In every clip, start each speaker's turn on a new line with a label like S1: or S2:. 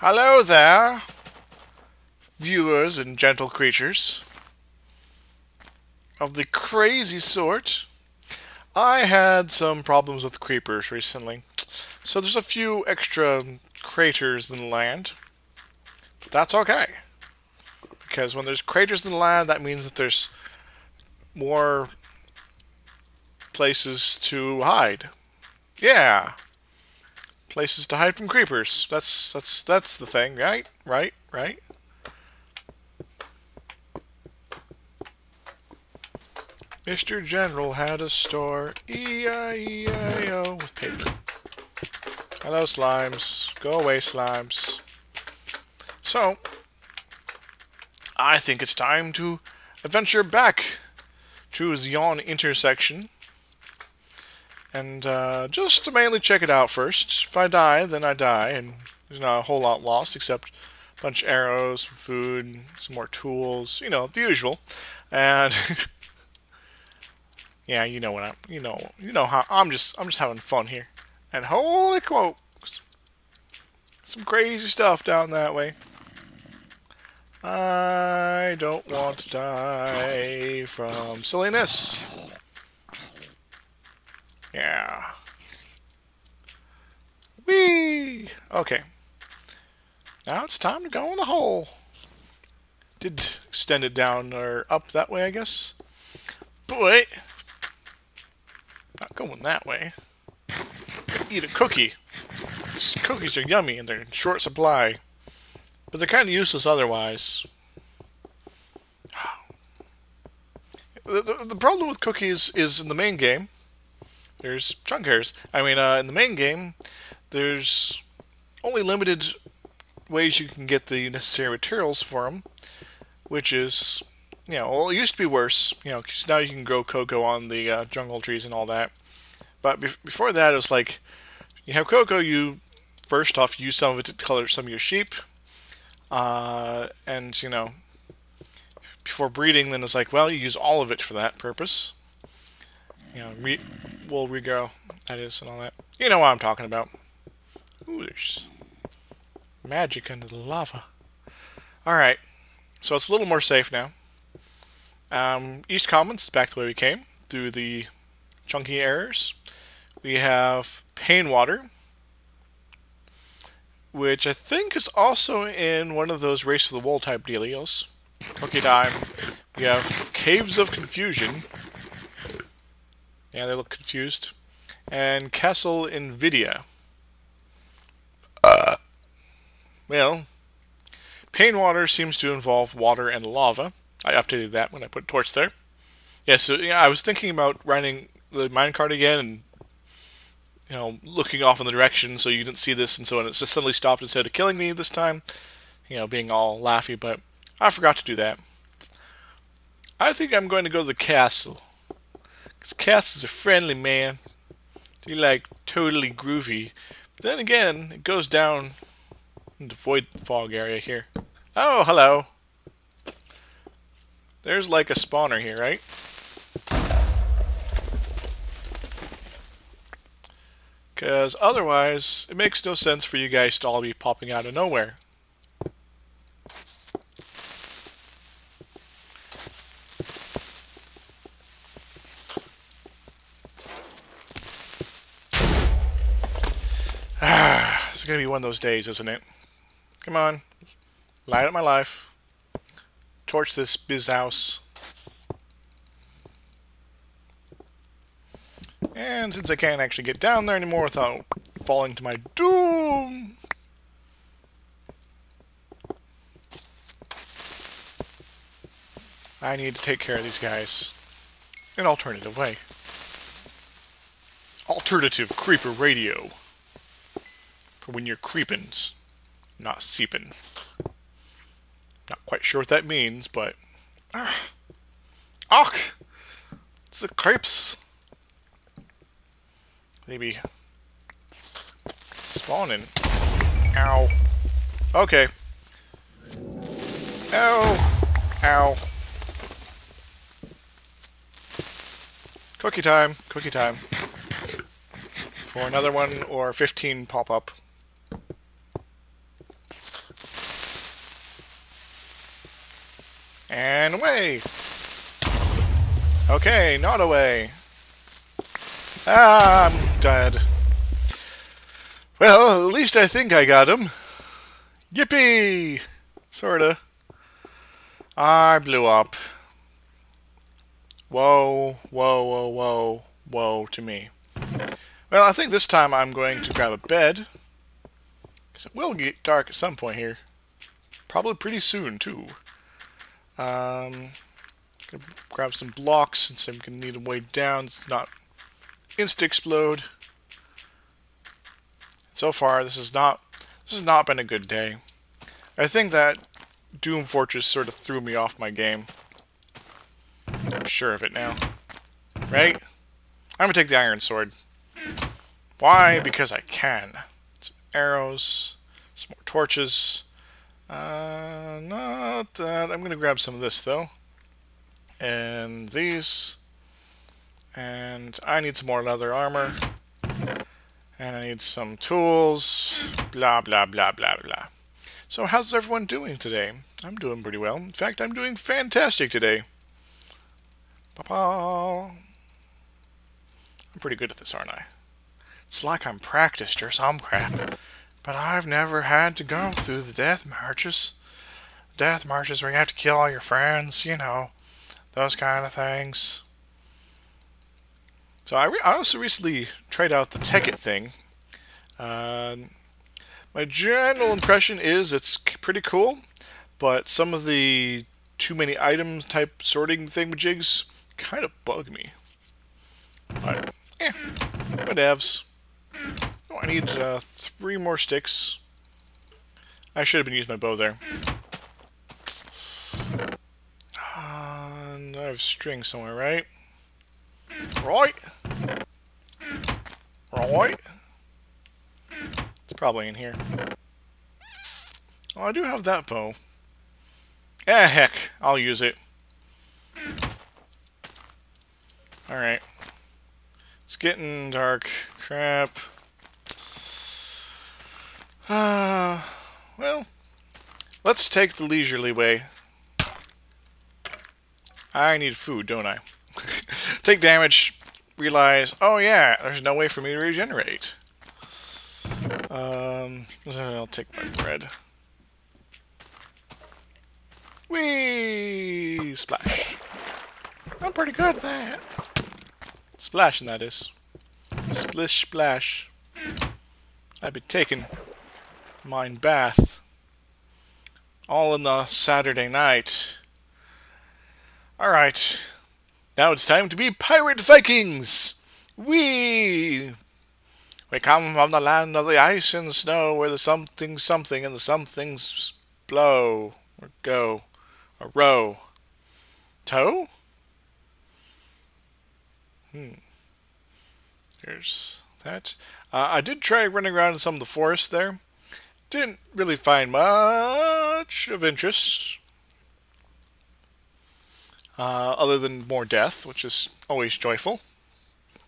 S1: Hello there, viewers and gentle creatures of the crazy sort. I had some problems with creepers recently, so there's a few extra craters in the land. But that's okay, because when there's craters in the land, that means that there's more places to hide. Yeah, places to hide from creepers. That's the thing, right? Right. Mr. General had a store, E-I-E-I-O, with paper. Hello, slimes. Go away, slimes. So, I think it's time to adventure back to Zion intersection. And just to mainly check it out first. If I die, then I die, and there's not a whole lot lost except a bunch of arrows, some food, some more tools, you know, the usual. And yeah, you know what you know how I'm just having fun here. And holy smokes, some crazy stuff down that way. I don't want to die from silliness. Yeah. Whee! Okay. Now it's time to go in the hole. Did extend it down or up that way, I guess. But not going that way. Eat a cookie. These cookies are yummy and they're in short supply. But they're kind of useless otherwise. The problem with cookies is in the main game, there's chunk hairs. In the main game, there's only limited ways you can get the necessary materials for them, which is, well, it used to be worse, because now you can grow cocoa on the jungle trees and all that. But before that, it was like, you have cocoa, you first off use some of it to color some of your sheep, and, before breeding, then it's like, well, you use all of it for that purpose. We'll regrow, that is, and all that. You know what I'm talking about. Ooh, there's magic under the lava. Alright, so it's a little more safe now. East Commons is back the way we came, through the chunky errors. We have Pain Water, which I think is also in one of those Race of the Wool type dealios. Cookie time. We have Caves of Confusion. Yeah, they look confused. And Castle Invidia. Well, Pain Water seems to involve water and lava. I updated that when I put a torch there. Yeah, so I was thinking about running the minecart again and looking off in the direction so you didn't see this, and so it just suddenly stopped instead of killing me this time, being all laughy, but I forgot to do that. I think I'm going to go to the castle, because castles are friendly, man. They're like totally groovy, but then again, it goes down into void fog area here. Oh, hello. There's like a spawner here, right? Because otherwise, it makes no sense for you guys to all be popping out of nowhere. It's going to be one of those days, isn't it? Come on. Light up my life. Torch this biz house. And since I can't actually get down there anymore without falling to my doom, I need to take care of these guys an alternative way. Alternative creeper radio. For when you're creepin', not seepin'. Not quite sure what that means, but... Ach! It's the creeps! Maybe... spawning. Ow. Okay. Ow! Ow. Cookie time. Cookie time. For another one or 15 pop up. And away! Okay, not away. Ah, I'm dead. Well, at least I think I got him. Yippee! Sorta. I blew up. Whoa, whoa, whoa, whoa, whoa to me. Well, I think this time I'm going to grab a bed. Because it will get dark at some point here. Probably pretty soon, too. Gonna grab some blocks since I'm gonna need a way down. It's not insta-explode. So far, this has not been a good day. I think that Doom Fortress sort of threw me off my game. I'm sure of it now. Right? I'm gonna take the iron sword. Why? Because I can. Some arrows, some more torches. Not that. I'm gonna grab some of this though. And these. And I need some more leather armor. And I need some tools. Blah, blah, blah, blah, blah. So how's everyone doing today? I'm doing pretty well. In fact, I'm doing fantastic today. Pa-pa. I'm pretty good at this, aren't I? It's like I'm practiced or some crap. But I've never had to go through the death marches. Death marches where you have to kill all your friends, you know. Those kind of things. So I also recently tried out the Tekkit thing. My general impression is it's pretty cool, but some of the too many items type sorting thingamajigs kind of bug me. But, whatevs. Oh, I need 3 more sticks. I should have been using my bow there. And I have string somewhere, right? Right? Right? It's probably in here. Oh, I do have that bow. Eh, heck. I'll use it. Alright. It's getting dark. Crap. Well, let's take the leisurely way. I need food, don't I? Take damage, realize, oh yeah, there's no way for me to regenerate. I'll take my bread. Whee! Splash. I'm pretty good at that. Splashing, that is. Splish splash. I've been taking mine bath. All in the Saturday night. Alright. Now it's time to be pirate Vikings! Whee! We come from the land of the ice and snow, where the something something and the somethings blow, or go, or row. Tow? There's that. I did try running around in some of the forest there. Didn't really find much of interest. Other than more death, which is always joyful.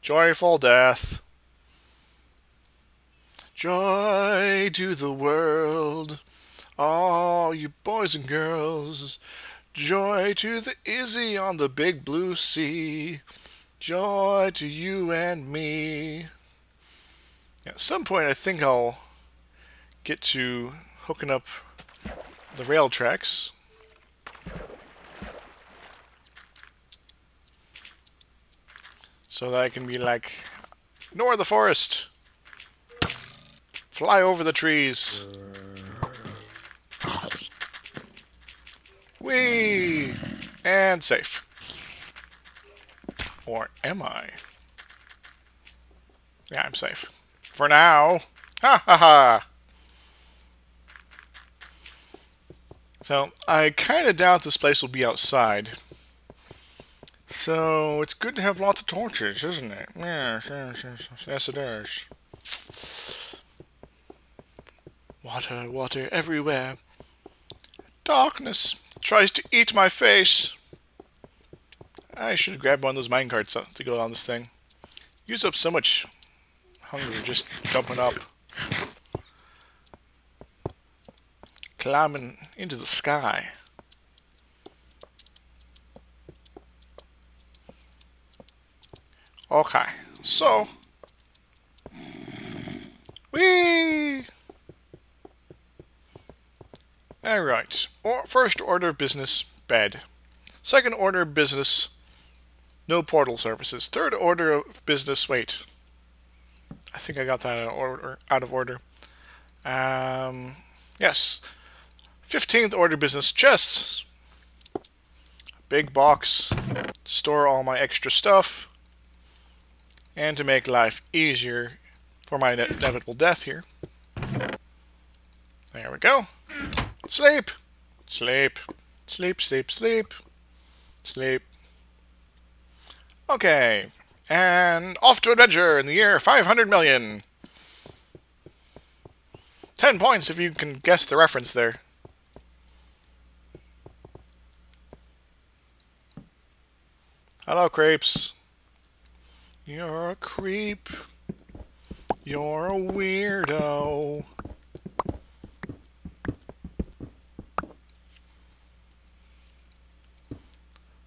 S1: Joyful death. Joy to the world, all you boys and girls. Joy to the Izzy on the big blue sea. Joy to you and me. At some point, I think I'll get to hooking up the rail tracks. So that I can be like, ignore the forest. Fly over the trees. Whee! And safe. Or am I? Yeah, I'm safe. For now. Ha ha ha! So, I kind of doubt this place will be outside. So, it's good to have lots of torches, isn't it? Yes, yes, yes, yes it is. Water, water everywhere. Darkness tries to eat my face. I should have grabbed one of those minecarts to go on this thing. Use up so much hunger just jumping up. Climbing into the sky. Okay, so whee! Alright. First order of business, bed. Second order of business, no portal services. Third order of business, wait. I think I got that out of order. Yes. 15th order business, chests. Big box. Store all my extra stuff. And to make life easier for my inevitable death here. There we go. Sleep! Sleep. Sleep, sleep, sleep. Sleep. Okay. And off to adventure in the year 500 million. 10 points if you can guess the reference there. Hello, crepes. You're a creep. You're a weirdo.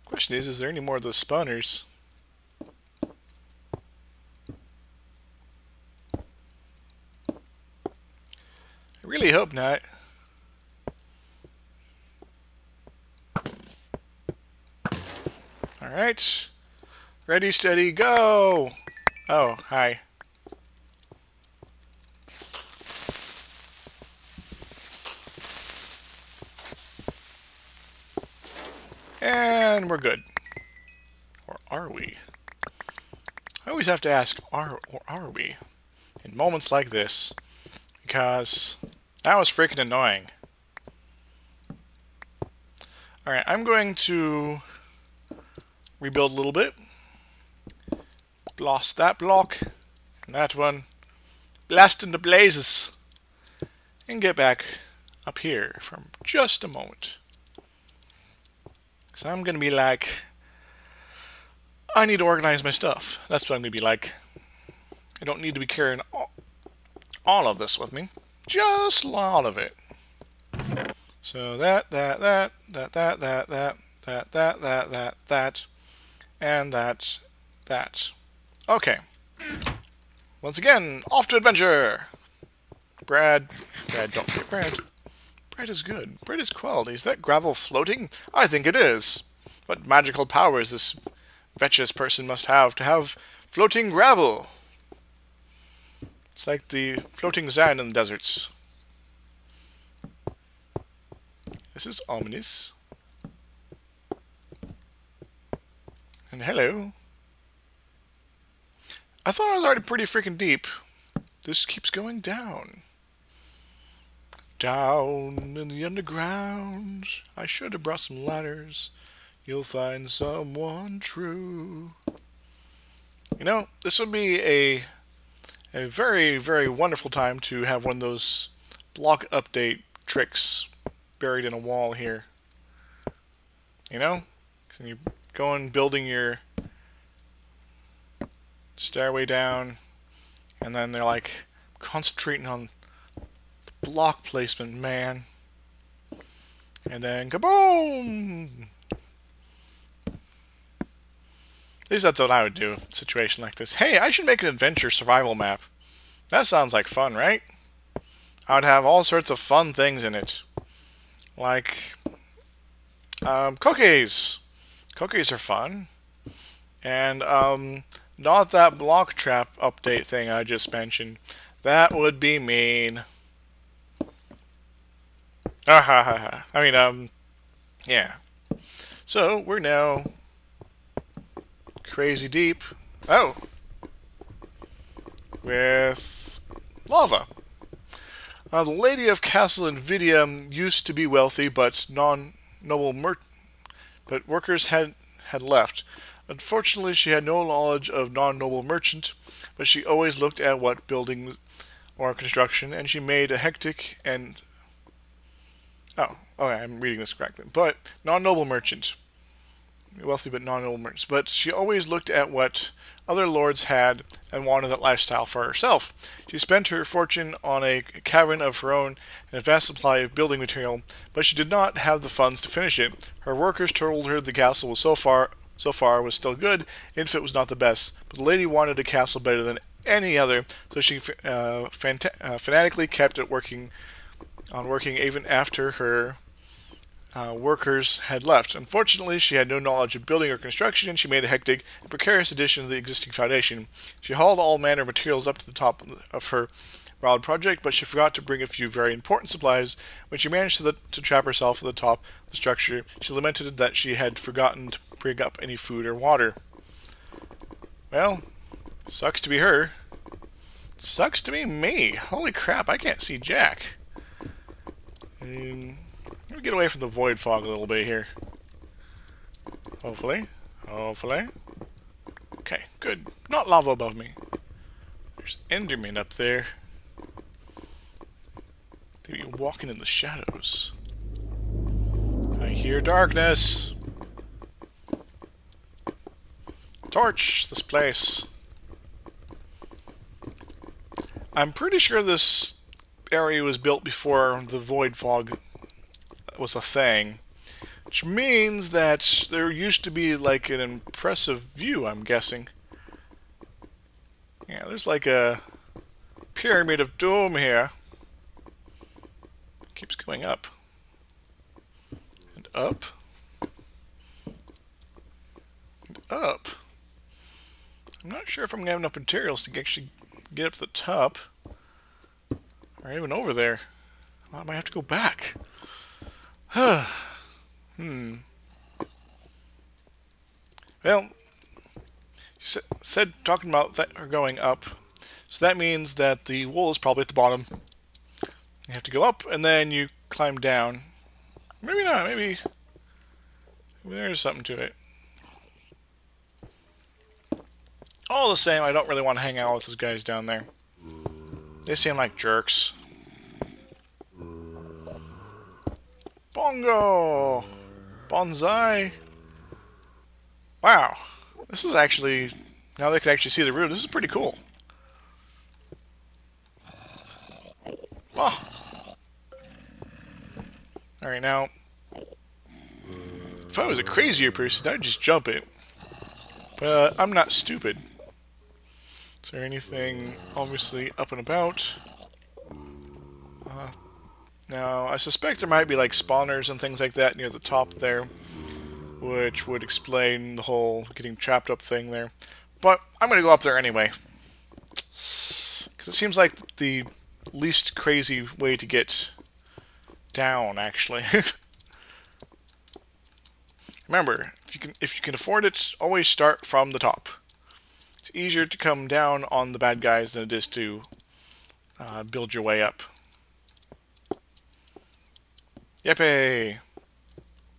S1: Question is there any more of those spawners? I really hope not. Alright. Ready, steady, go! Oh, hi. And we're good. Or are we? I always have to ask, are we? In moments like this. Because that was freaking annoying. Alright, I'm going to rebuild a little bit. Blast that block. And that one. Blast into blazes. And get back up here for just a moment. So I'm going to be like, I need to organize my stuff. That's what I'm going to be like. I don't need to be carrying all of this with me. Just a lot of it. So that, and that. Okay. Once again, off to adventure! Brad, don't forget Brad. Bread is good. Bread is quality. Is that gravel floating? I think it is. What magical powers this vetches person must have to have floating gravel? It's like the floating sand in the deserts. This is ominous. And hello. I thought I was already pretty freaking deep. This keeps going down. Down in the underground, I should have brought some ladders. You'll find someone true. You know, this would be a very, very wonderful time to have one of those block update tricks buried in a wall here. You know? So you go and building your stairway down, and then they're like concentrating on block placement, man. And then kaboom! At least that's what I would do in a situation like this. Hey, I should make an adventure survival map. That sounds like fun, right? I would have all sorts of fun things in it. Like, cookies. Cookies are fun. And, not that block trap update thing I just mentioned. That would be mean. I mean, yeah. So, we're now crazy deep. Oh! With lava. The lady of Castle Invidia used to be wealthy, but but workers had left. Unfortunately, she had no knowledge of non-noble merchant, but she always looked at what building or construction, and she made a hectic and oh, okay, I'm reading this correctly. But non-noble merchant. Wealthy but non-noble merchant. But she always looked at what other lords had and wanted that lifestyle for herself. She spent her fortune on a cavern of her own and a vast supply of building material, but she did not have the funds to finish it. Her workers told her the castle was so far so far was still good, even if it was not the best. But the lady wanted a castle better than any other, so she fanatically kept it working even after her workers had left. Unfortunately, she had no knowledge of building or construction, and she made a hectic and precarious addition to the existing foundation. She hauled all manner of materials up to the top of her wild project, but she forgot to bring a few very important supplies. When she managed to trap herself at the top of the structure, she lamented that she had forgotten to bring up any food or water. Well, sucks to be her. Sucks to be me. Holy crap, I can't see jack. Let me get away from the void fog a little bit here. Hopefully. Hopefully. Okay, good. Not lava above me. There's Enderman up there. They be walking in the shadows. I hear darkness. Torch this place. I'm pretty sure this area was built before the void fog was a thing, which means that there used to be like an impressive view, I'm guessing. Yeah, there's like a pyramid of doom here. Keeps going up and up and up. I'm not sure if I'm gonna have enough materials to actually get up to the top or even over there. Well, I might have to go back. Well, you said talking about that or going up, so that means that the wool is probably at the bottom. You have to go up and then you climb down. Maybe not. Maybe there's something to it. All the same, I don't really want to hang out with those guys down there. They seem like jerks. Bongo! Bonsai! Wow. This is actually... Now they can actually see the room. This is pretty cool. Oh. Alright, now... If I was a crazier person, I'd just jump it. But I'm not stupid. Is there anything obviously up and about? Now, I suspect there might be like spawners and things like that near the top there, which would explain the whole getting trapped up thing there. But I'm going to go up there anyway, because it seems like the least crazy way to get down, actually. Remember, if you can afford it, always start from the top. It's easier to come down on the bad guys than it is to build your way up. Yippee!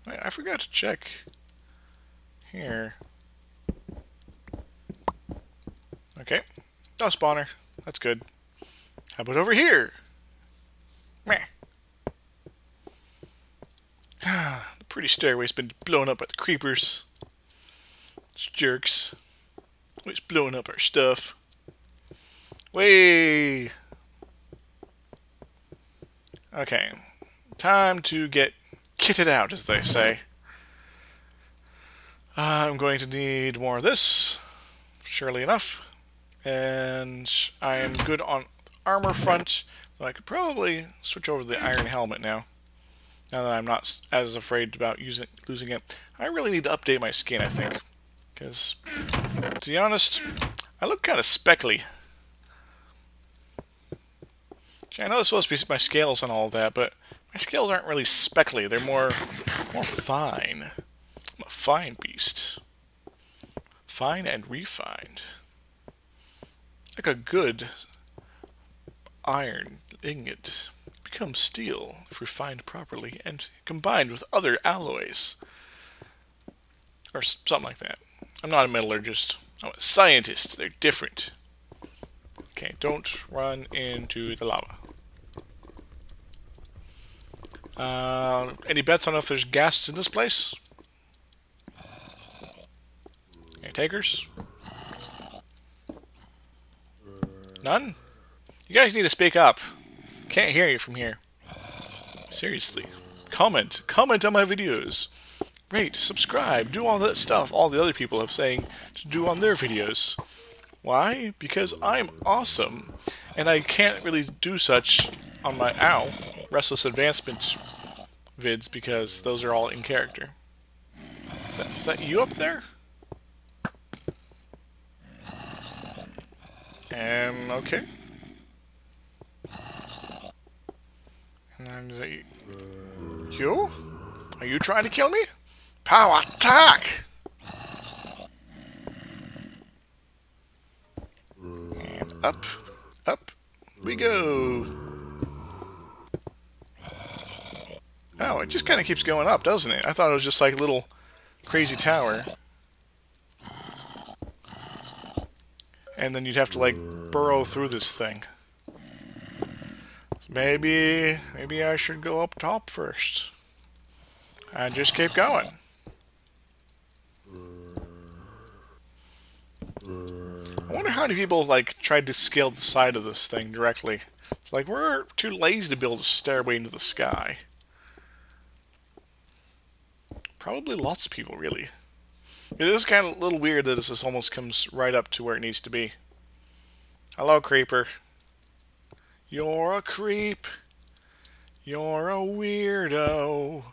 S1: Wait, I forgot to check here. Okay, no spawner. That's good. How about over here? Meh. The pretty stairway's been blown up by the creepers. It's jerks. Always blowing up our stuff. Way. Okay. Time to get kitted out, as they say. I'm going to need more of this, surely enough. And I am good on armor front, so I could probably switch over to the iron helmet now. Now that I'm not as afraid about losing it. I really need to update my skin, I think. Because, to be honest, I look kind of speckly. I know it's supposed to be my scales and all that, but my scales aren't really speckly. They're more fine. I'm a fine beast. Fine and refined. Like a good iron ingot becomes steel if refined properly and combined with other alloys. Or something like that. I'm not a metallurgist. I'm a scientist. They're different. Okay, don't run into the lava. Any bets on if there's ghasts in this place? Any takers? None? You guys need to speak up. Can't hear you from here. Seriously. Comment. Comment on my videos. rate, subscribe, do all that stuff all the other people have saying to do on their videos. Why? Because I'm awesome, and I can't really do such on my Restless Advancement vids because those are all in character. Is that you up there? Okay. And then is that you? You? Are you trying to kill me? Power attack! And up we go. Oh, it just kind of keeps going up, doesn't it? I thought it was just like a little crazy tower. And then you'd have to, like, burrow through this thing. So maybe I should go up top first. And just keep going. I wonder how many people, like, tried to scale the side of this thing directly. It's like, we're too lazy to build a stairway into the sky. Probably lots of people, really. It is kind of a little weird that this almost comes right up to where it needs to be. Hello, creeper. You're a creep. You're a weirdo.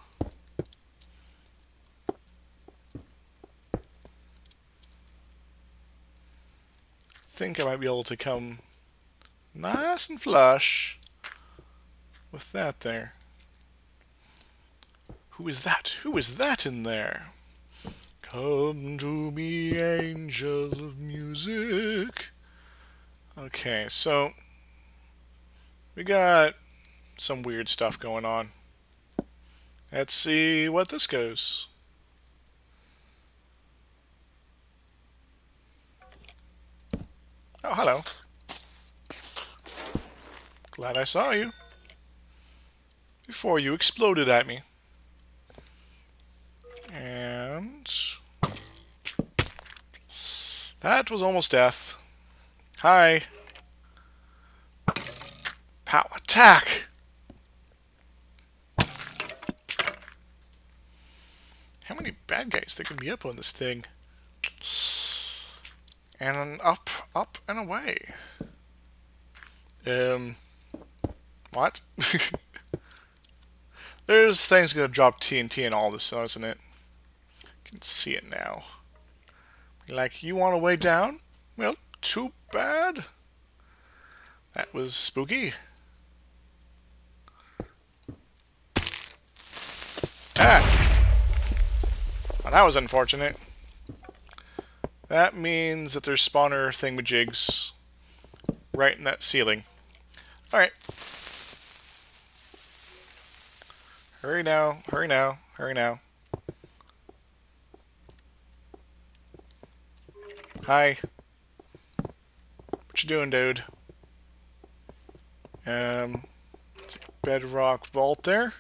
S1: Think I might be able to come nice and flush with that there. Who is that? Who is that in there? Come to me, angel of music. Okay, so we got some weird stuff going on. Let's see what this goes. Oh, hello. Glad I saw you. Before you exploded at me. And that was almost death. Hi. Pow attack! How many bad guys there can be up on this thing? And up and away. What? There's things gonna drop TNT and all this, isn't it? I can see it now. Like, you want a way down? Well, too bad. That was spooky. Ah! Well, that was unfortunate. That means that there's spawner thingamajigs right in that ceiling. Alright. Hurry now, hurry now, hurry now. Hi. What you doing, dude? Bedrock vault there.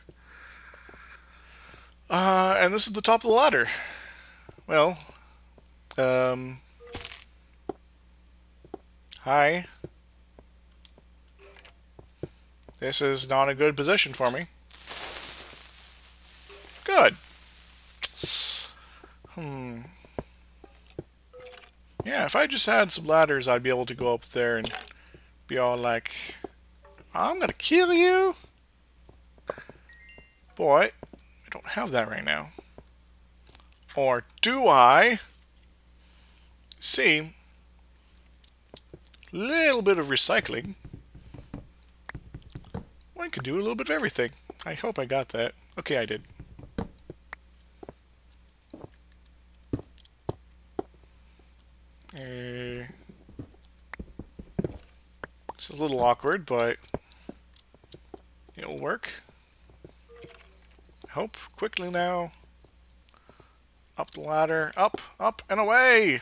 S1: And this is the top of the ladder. Well, hi. This is not a good position for me. Good. Yeah, if I just had some ladders, I'd be able to go up there and be all like, I'm gonna kill you. Boy, I don't have that right now. Or do I? See, little bit of recycling. One could do a little bit of everything. I hope I got that. Okay, I did. It's a little awkward, but it'll work. Hope quickly now. Up the ladder. Up and away!